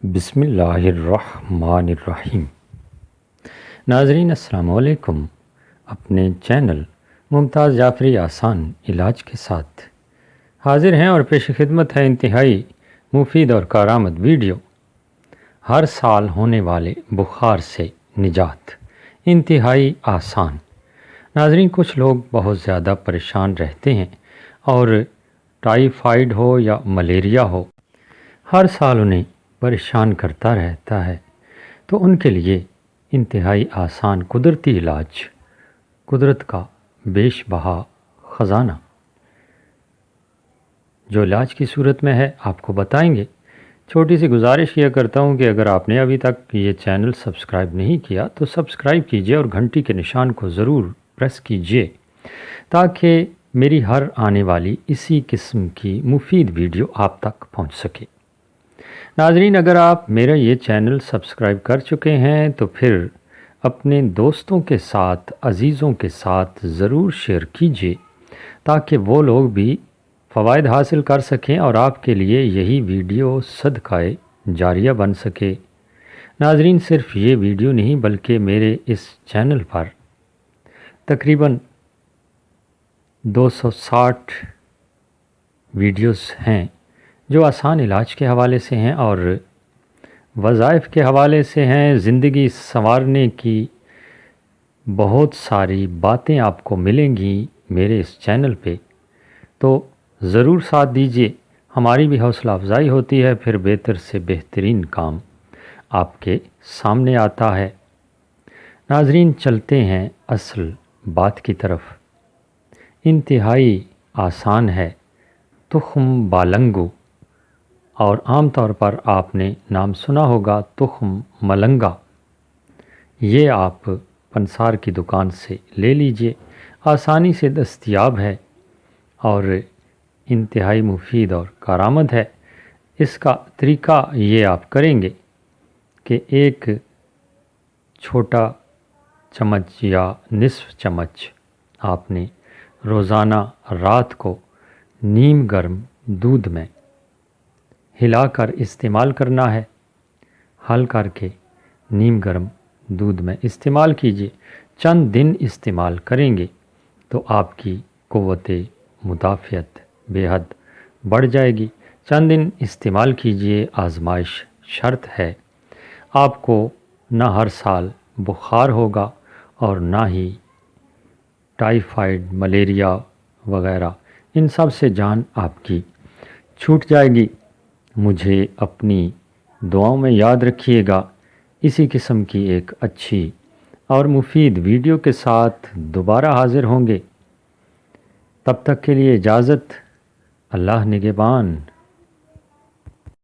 بسم اللہ الرحمن الرحیم۔ ناظرین السلام علیکم۔ اپنے چینل ممتاز جعفری آسان علاج کے ساتھ حاضر ہیں اور پیش خدمت ہے انتہائی مفید اور کارآمد ویڈیو۔ ہر سال ہونے والے بخار سے نجات انتہائی آسان۔ ناظرین، کچھ لوگ بہت زیادہ پریشان رہتے ہیں اور ٹائیفائیڈ ہو یا ملیریا ہو، ہر سال انہیں پریشان کرتا رہتا ہے، تو ان کے لیے انتہائی آسان قدرتی علاج، قدرت کا بیش بہا خزانہ، جو علاج کی صورت میں ہے آپ کو بتائیں گے۔ چھوٹی سی گزارش یہ کرتا ہوں کہ اگر آپ نے ابھی تک یہ چینل سبسکرائب نہیں کیا تو سبسکرائب کیجئے اور گھنٹی کے نشان کو ضرور پریس کیجئے تاکہ میری ہر آنے والی اسی قسم کی مفید ویڈیو آپ تک پہنچ سکے۔ ناظرین، اگر آپ میرا یہ چینل سبسکرائب کر چکے ہیں تو پھر اپنے دوستوں کے ساتھ، عزیزوں کے ساتھ ضرور شیئر کیجئے تاکہ وہ لوگ بھی فوائد حاصل کر سکیں اور آپ کے لیے یہی ویڈیو صدقہ جاریہ بن سکے۔ ناظرین، صرف یہ ویڈیو نہیں بلکہ میرے اس چینل پر تقریباً 260 ویڈیوز ہیں جو آسان علاج کے حوالے سے ہیں اور وظائف کے حوالے سے ہیں۔ زندگی سنوارنے کی بہت ساری باتیں آپ کو ملیں گی میرے اس چینل پہ، تو ضرور ساتھ دیجئے، ہماری بھی حوصلہ افزائی ہوتی ہے، پھر بہتر سے بہترین کام آپ کے سامنے آتا ہے۔ ناظرین، چلتے ہیں اصل بات کی طرف۔ انتہائی آسان ہے تخم بالنگو، اور عام طور پر آپ نے نام سنا ہوگا تخم ملنگا۔ یہ آپ پنسار کی دکان سے لے لیجئے، آسانی سے دستیاب ہے اور انتہائی مفید اور کارآمد ہے۔ اس کا طریقہ یہ آپ کریں گے کہ ایک چھوٹا چمچ یا نصف چمچ آپ نے روزانہ رات کو نیم گرم دودھ میں ہلا کر استعمال کرنا ہے۔ حل کر کے نیم گرم دودھ میں استعمال کیجئے۔ چند دن استعمال کریں گے تو آپ کی قوت مدافعت بے حد بڑھ جائے گی۔ چند دن استعمال کیجئے، آزمائش شرط ہے۔ آپ کو نہ ہر سال بخار ہوگا اور نہ ہی ٹائیفائیڈ، ملیریا وغیرہ، ان سب سے جان آپ کی چھوٹ جائے گی۔ مجھے اپنی دعاؤں میں یاد رکھیے گا۔ اسی قسم کی ایک اچھی اور مفید ویڈیو کے ساتھ دوبارہ حاضر ہوں گے۔ تب تک کے لیے اجازت۔ اللہ نگہبان۔